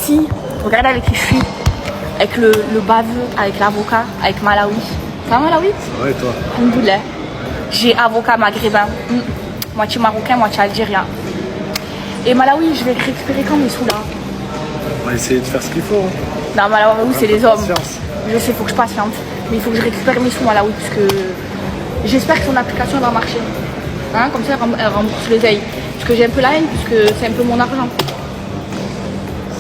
Si, regardez avec les fruits, avec le baveux, avec l'avocat, avec Malawi. Ça va Malawi? Ouais, toi. Alhamdoulilah. J'ai avocat maghrébin, moitié marocain, moitié algérien. Et Malawi, je vais récupérer quand mes sous là? On va essayer de faire ce qu'il faut. Hein. Non, Malawi, c'est les hommes. Patience. Je sais, il faut que je patiente. Mais il faut que je récupère mes sous Malawi, parce que j'espère que son application va marcher. Hein, comme ça, elle rembourse les ailes. Parce que j'ai un peu la haine, puisque c'est un peu mon argent.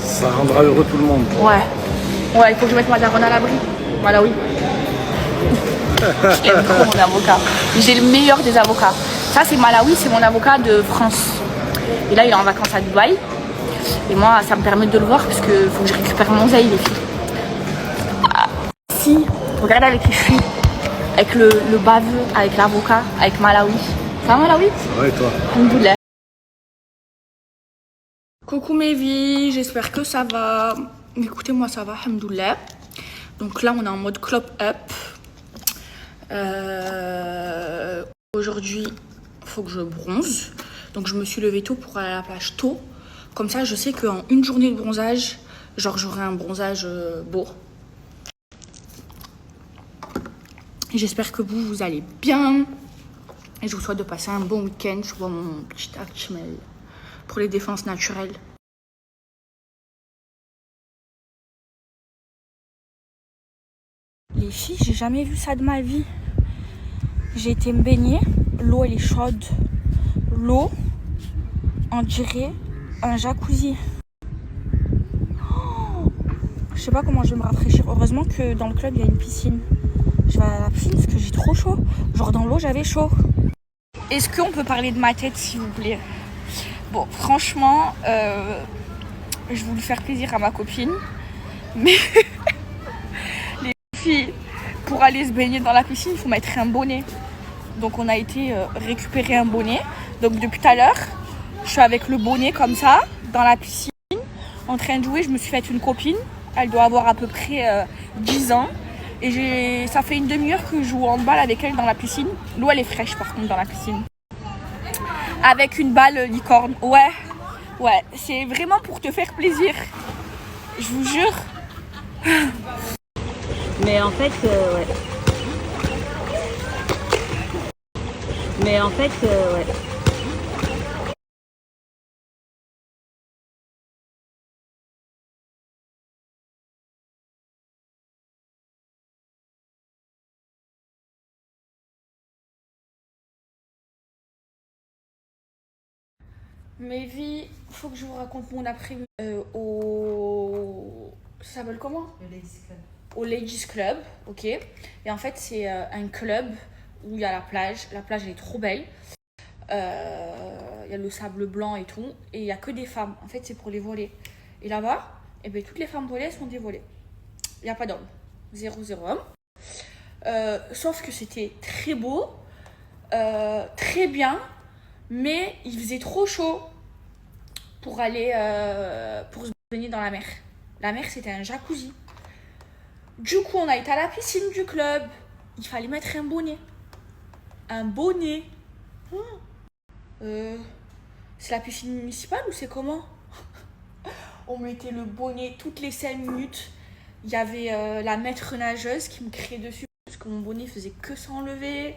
Ça rendra heureux tout le monde. Ouais. Ouais, il faut que je mette ma daronne à l'abri. Malawi. Je l'aime trop, mon avocat. J'ai le meilleur des avocats. Ça, c'est Malawi, c'est mon avocat de France. Et là, il est en vacances à Dubaï. Et moi, ça me permet de le voir parce qu'il faut que je récupère mon zaï, les filles. Ah, si, regardez avec les fruits, avec le baveux, avec l'avocat, avec Malawi. Ça va Malawi? Ouais, toi. Alhamdoulilah. Coucou mes vies, j'espère que ça va. Écoutez, moi ça va, alhamdoulilah. Donc là, on est en mode clop up. Aujourd'hui, il faut que je bronze. Donc je me suis levée tôt pour aller à la plage tôt. Comme ça, je sais qu'en une journée de bronzage, genre j'aurai un bronzage beau. J'espère que vous allez bien. Et je vous souhaite de passer un bon week-end. Je vois mon petit Akchmel pour les défenses naturelles. Les filles, j'ai jamais vu ça de ma vie. J'ai été me baigner. L'eau, elle est chaude. L'eau, on dirait un jacuzzi. Oh, je sais pas comment je vais me rafraîchir. Heureusement que dans le club, il y a une piscine. Je vais à la piscine parce que j'ai trop chaud. Genre dans l'eau, j'avais chaud. Est-ce qu'on peut parler de ma tête, s'il vous plaît? Bon, franchement, je voulais faire plaisir à ma copine. Mais les filles, pour aller se baigner dans la piscine, il faut mettre un bonnet. Donc on a été récupérer un bonnet. Donc depuis tout à l'heure, je suis avec le bonnet comme ça, dans la piscine, en train de jouer. Je me suis faite une copine. Elle doit avoir à peu près 10 ans. Et ça fait une demi-heure que je joue en balle avec elle dans la piscine. L'eau, elle est fraîche par contre dans la piscine. Avec une balle licorne. Ouais, ouais, c'est vraiment pour te faire plaisir. Je vous jure. Mais en fait, ouais. Mais en fait, ouais. Mes vies, faut que je vous raconte mon après-midi ça s'appelle comment? Le Ladies Club. Au Ladies Club, ok. Et en fait, c'est un club où il y a la plage. La plage, elle est trop belle. Il y a le sable blanc et tout. Et il n'y a que des femmes. En fait, c'est pour les volets. Et là-bas, eh ben, toutes les femmes volées sont des volets. Il n'y a pas d'hommes. 0 hommes. Sauf que c'était très beau, très bien. Mais il faisait trop chaud pour aller pour se baigner dans la mer. La mer, c'était un jacuzzi. Du coup, on a été à la piscine du club. Il fallait mettre un bonnet. Un bonnet. C'est la piscine municipale ou c'est comment? On mettait le bonnet toutes les 5 minutes. Il y avait la maître nageuse qui me criait dessus parce que mon bonnet faisait que s'enlever.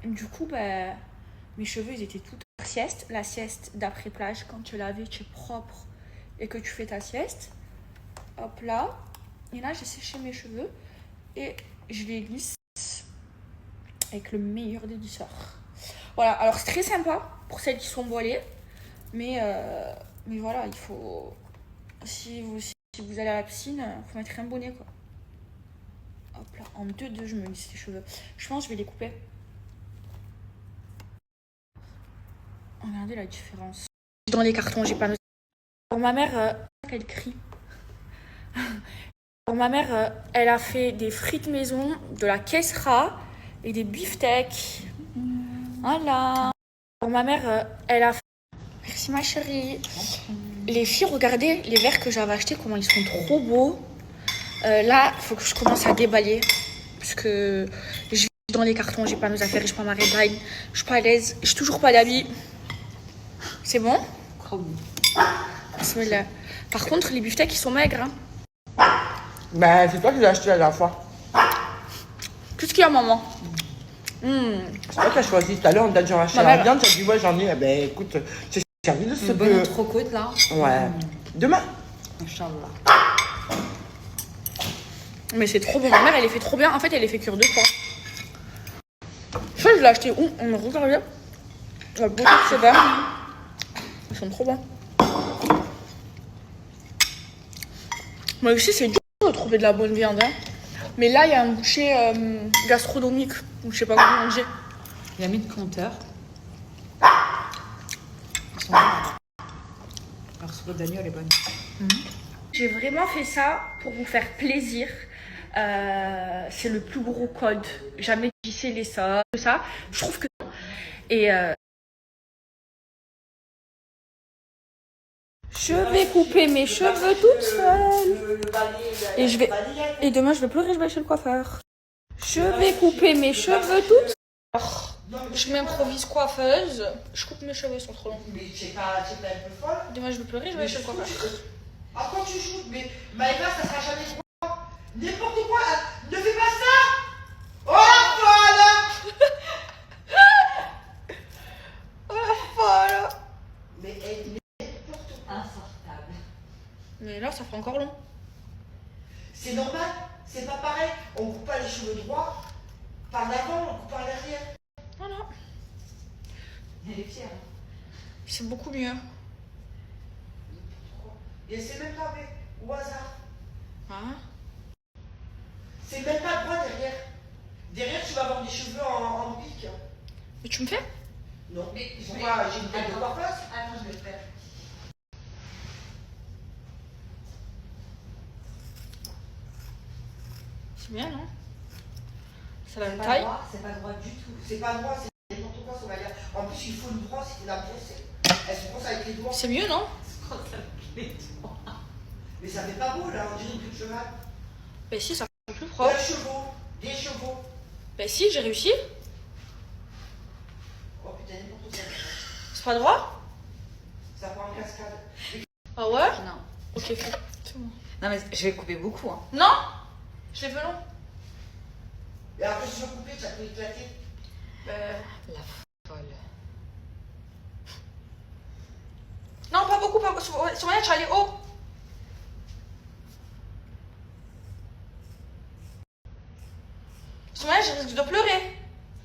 Du coup, mes cheveux, ils étaient tout sieste. La sieste d'après plage, quand tu es lavé, tu es propre et que tu fais ta sieste. Hop là. Et là, j'ai séché mes cheveux et je les lisse avec le meilleur des lisseurs. Voilà, alors c'est très sympa pour celles qui sont voilées. Mais voilà, il faut... Si vous allez à la piscine, il faut mettre un bonnet, quoi. Hop là, en 2-2, je me lisse les cheveux. Je pense que je vais les couper. Regardez la différence. Dans les cartons, j'ai pas noté. Alors ma mère, elle crie. Alors ma mère, elle a fait des frites maison, de la kessra et des beefsteaks. Voilà. Alors ma mère, elle a fait... Merci ma chérie. Les filles, regardez les verres que j'avais achetés, comment ils sont trop beaux. Là, il faut que je commence à déballer. Parce que je vis dans les cartons, j'ai pas mes affaires, je prends ma redline. Je suis pas à l'aise, je suis toujours pas d'habits. C'est bon? Bismillah. Par contre, les beefsteaks, ils sont maigres. Hein. Ben, c'est toi qui l'as acheté la dernière fois. Qu'est-ce qu'il y a, maman? C'est toi qui as choisi. Tout à l'heure, on t'a dit, on va acheter Ma la mère- viande. Tu as dit, ouais, j'en ai. Eh ben, écoute, j'ai servi de ce Une bonne peu. entrecôte là. Ouais. Demain. Inch'Allah. Mais c'est trop bon. Ma mère, elle les fait trop bien. En fait, elle les fait cuire 2 fois. Ça, je l'ai acheté où? On me regarde. La beauté de ces verres. Ils sont trop bons. Moi aussi, c'est dur de trouver de la bonne viande. Hein. Mais là, il y a un boucher gastronomique. Ou je sais pas comment on dit. Il a mis le compteur. Ils sont bons. Alors, ce d'agneau, elle est bonne. J'ai vraiment fait ça pour vous faire plaisir. C'est le plus gros code. Jamais glisser les ça. Je trouve que... Et... Je vais couper mes cheveux toute seule. Et demain, je vais pleurer, je vais chez le coiffeur. Je vais couper mes cheveux toute seule. Je m'improvise coiffeuse. Je coupe mes cheveux, ils sont trop longs. Mais c'est pas un peu folle. Demain, je vais pleurer, je vais chez le coiffeur. Ah, quand tu shootes, mais Maëva, ça sera jamais droit. N'importe quoi, ne fais pas ça. Oh la folle. Oh la folle. Mais elle n'importe quoi. Insortable. Mais là, ça fait encore long. C'est normal, c'est pas pareil. On coupe pas les cheveux droits par l'avant, on coupe par l'arrière. Voilà. Elle est fière. C'est beaucoup mieux. Et c'est même pas fait, au hasard. Hein? C'est même pas droit derrière. Derrière, tu vas avoir des cheveux en pique. Mais tu me fais? Non, mais pourquoi j'ai une tête de coiffeuse? Attends, je vais le faire. C'est bien, non? C'est la même Pas taille. droit, c'est pas droit du tout. C'est pas droit, c'est n'importe quoi, ça va dire. En plus, il faut une brosse, il faut la brosser. Elle se brosse avec les doigts. C'est mieux, non? Mais ça fait pas beau là, on dirait une queue de cheval. Ben si, ça fait plus propre. Des chevaux. Ben si, j'ai réussi. Oh putain, n'importe quoi. C'est pas droit? Ça prend en cascade. Ah ouais? Non. Ok, fais. C'est bon. Non, mais je vais couper beaucoup. Hein. Non? Je les veux longs. Et après, si je veux couper, ça peut éclater. Ben... La folle. Non, pas beaucoup, pas beaucoup. Sur moyen, tu vas aller haut. Sur moyen, je risque de pleurer.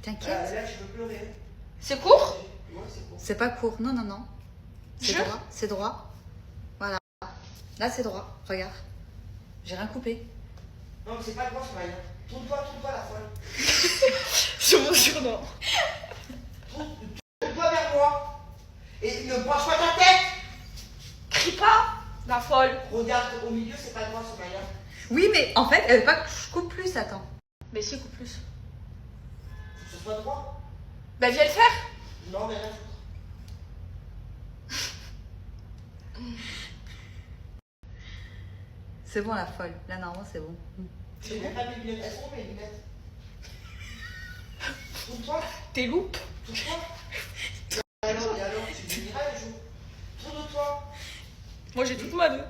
T'inquiète. Là, je peux pleurer. C'est court? Ouais, c'est bon. C'est pas court. Non, non, non. C'est Jure? droit. C'est droit. Voilà. Là, c'est droit. Regarde. J'ai rien coupé. Non, mais c'est pas droit, Somalia. Tourne-toi, la folle. Je vous jure, non. Tourne-toi vers moi. Et ne penche pas ta tête. Crie pas, la folle. Regarde, au milieu, c'est pas droit, Somalia. Oui, mais en fait, elle veut pas que je coupe plus. Attends. Mais si, coupe plus. Faut que ce soit droit. Ben viens le faire. Non, mais rien à foutre. C'est bon, la folle. Là, normalement, c'est bon. C'est même pas mes lunettes. Elles sont où mes lunettes? Tourne-toi. T'es loupe. Tourne-toi. Et alors, tu me diras un jour. Tourne-toi. Moi, j'ai toute ma vie.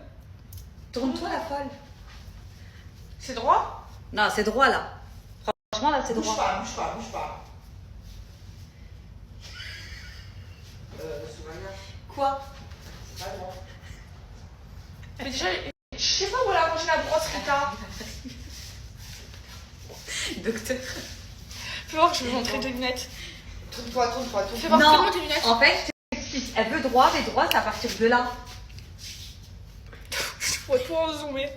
Tourne-toi, la folle. C'est droit? Non, c'est droit, là. Franchement, là, c'est Bouge droit. pas, bouge pas, bouge pas. Soumania, Quoi? c'est pas droit. Mais déjà, je sais pas où elle a rangé la brosse, Rita. Docteur. Fais voir, je vais montrer tes lunettes. Tourne-toi. Fais voir, Non, fais-moi tes lunettes. en fait, je t'explique. Elle veut droit, mais droit, c'est à partir de là. Faut tout en zoomer.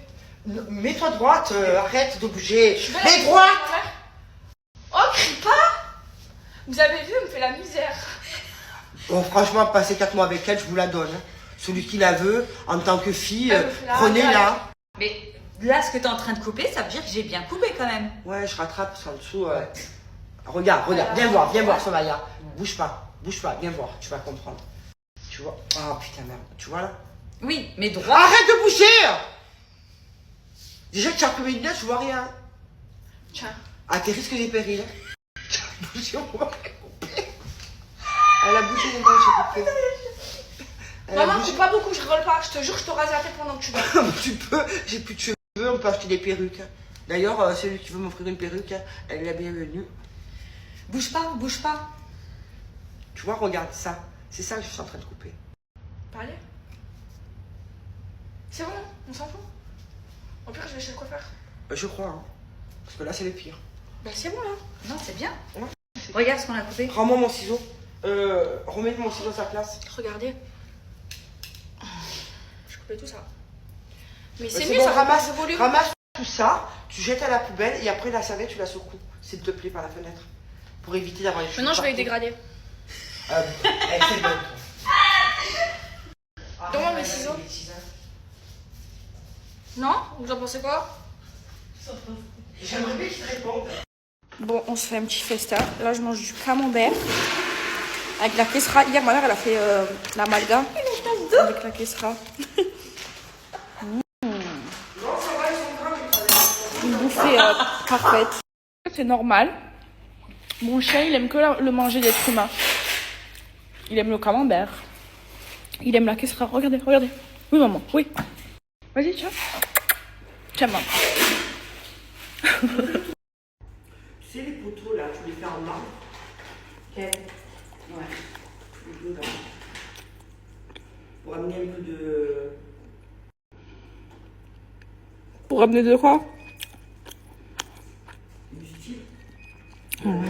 Mets-toi droite, arrête de bouger. Je vais Mais la- droite. Oh, crie pas. Vous avez vu, elle me fait la misère. Bon, franchement, passer 4 mois avec elle, je vous la donne. Hein. Celui qui la veut, en tant que fille, Elle me fait la prenez-la. Mais là, ce que t'es en train de couper, ça veut dire que j'ai bien coupé quand même. Ouais, je rattrape parce qu'en dessous. Regarde, viens voir, Somaya. Bouge pas, viens voir, tu vas comprendre. Tu vois? Oh putain, merde. Tu vois là? Oui, mais droit. Arrête de bouger! Déjà que tu as pris mes lunettes, je vois rien. Tiens. À tes risques et périls. Tu as bougé, on va couper. Elle a bougé, mon gars, j'ai coupé. Maman, coupe pas beaucoup, je rigole pas. Je te jure, je te rase la tête pendant que tu dors. Tu peux, j'ai plus de cheveux, on peut acheter des perruques. D'ailleurs, celui qui veut m'offrir une perruque, elle est la bienvenue. Bouge pas, bouge pas. Tu vois, regarde ça. C'est ça que je suis en train de couper. Parlez. C'est bon, on s'en fout. Au pire, je vais chez le coiffeur. Je crois, hein. Parce que là, c'est le pire. Bah, c'est bon là. Non, c'est bien. Ouais. Regarde ce qu'on a coupé. Rends-moi mon ciseau. Remets mon ciseau à sa place. Regardez. Je coupais tout ça. Mais c'est C'est mieux, bon, ça ramasse, ramasse le volume. ramasse tout ça, tu jettes à la poubelle et après la serviette, tu la secoues, s'il te plaît, par la fenêtre. Pour éviter d'avoir les cheveux. Maintenant, je vais les partout. dégrader. C'est bon. Donne-moi mes ciseaux. Non? Vous en pensez quoi? J'aimerais bien qu'il te réponde. Bon, on se fait un petit festin. Là, je mange du camembert avec la kessra. Hier, ma mère, elle a fait l'amalgame avec la kessra. Une bouffée parfaite. C'est normal. Mon chien, il aime que le manger d'être humain. Il aime le camembert. Il aime la kessra. Regardez, regardez. Oui, maman, oui. Vas-y, tiens. Tiens, maman. Tu sais, les poteaux là, tu les fais en marbre. Ok. Ouais. Tu les mets dedans. Pour amener un peu de. Pour ramener de quoi? Du style. Ouais.